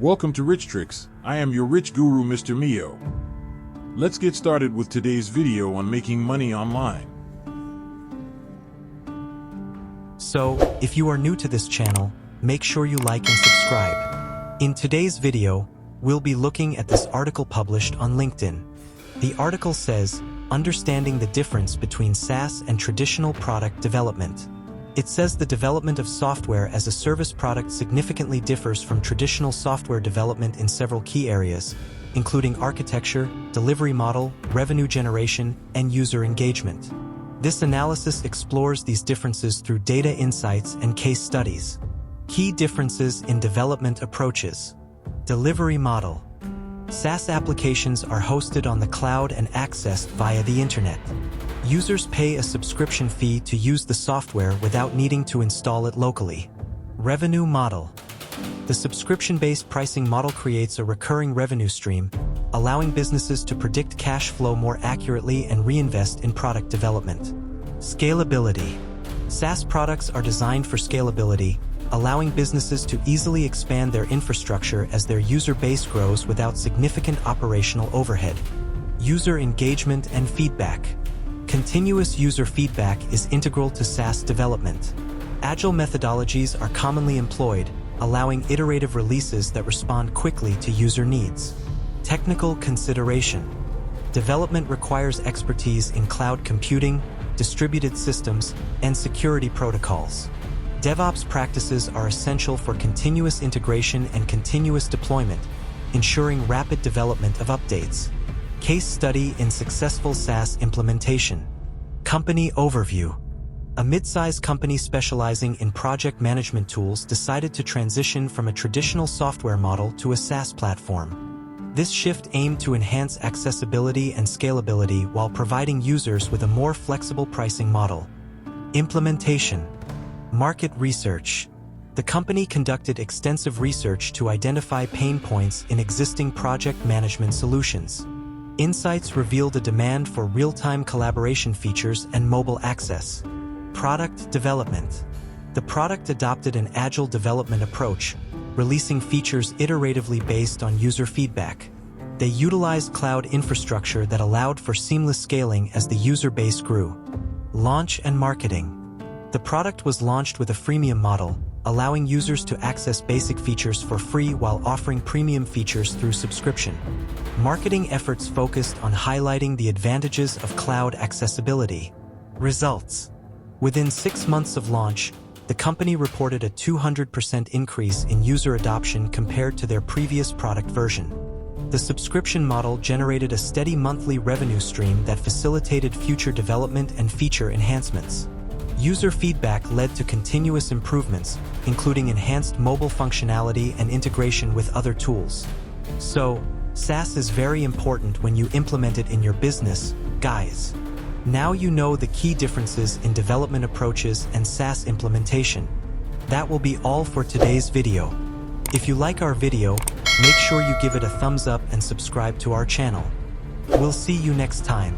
Welcome to RichTricks. I am your rich guru, Mr. Meo. Let's get started with today's video on making money online. So, if you are new to this channel, make sure you like and subscribe. In today's video, we'll be looking at this article published on LinkedIn. The article says, Understanding the difference between SaaS and traditional product development. It says the development of software as a service product significantly differs from traditional software development in several key areas, including architecture, delivery model, revenue generation, and user engagement. This analysis explores these differences through data insights and case studies. Key differences in development approaches. Delivery model. SaaS applications are hosted on the cloud and accessed via the internet. Users pay a subscription fee to use the software without needing to install it locally. Revenue model. The subscription-based pricing model creates a recurring revenue stream, allowing businesses to predict cash flow more accurately and reinvest in product development. Scalability. SaaS products are designed for scalability, allowing businesses to easily expand their infrastructure as their user base grows without significant operational overhead. User engagement and feedback. Continuous user feedback is integral to SaaS development. Agile methodologies are commonly employed, allowing iterative releases that respond quickly to user needs. Technical consideration. Development requires expertise in cloud computing, distributed systems, and security protocols. DevOps practices are essential for continuous integration and continuous deployment, ensuring rapid development of updates. Case study in successful SaaS implementation. Company overview. A mid-sized company specializing in project management tools decided to transition from a traditional software model to a SaaS platform. This shift aimed to enhance accessibility and scalability while providing users with a more flexible pricing model. Implementation. Market research. The company conducted extensive research to identify pain points in existing project management solutions. Insights revealed a demand for real-time collaboration features and mobile access. Product development. The product adopted an agile development approach, releasing features iteratively based on user feedback. They utilized cloud infrastructure that allowed for seamless scaling as the user base grew. Launch and marketing. The product was launched with a freemium model, allowing users to access basic features for free while offering premium features through subscription. Marketing efforts focused on highlighting the advantages of cloud accessibility. Results. Within 6 months of launch, the company reported a 200% increase in user adoption compared to their previous product version. The subscription model generated a steady monthly revenue stream that facilitated future development and feature enhancements. User feedback led to continuous improvements, including enhanced mobile functionality and integration with other tools. So, SaaS is very important when you implement it in your business, guys. Now you know the key differences in development approaches and SaaS implementation. That will be all for today's video. If you like our video, make sure you give it a thumbs up and subscribe to our channel. We'll see you next time.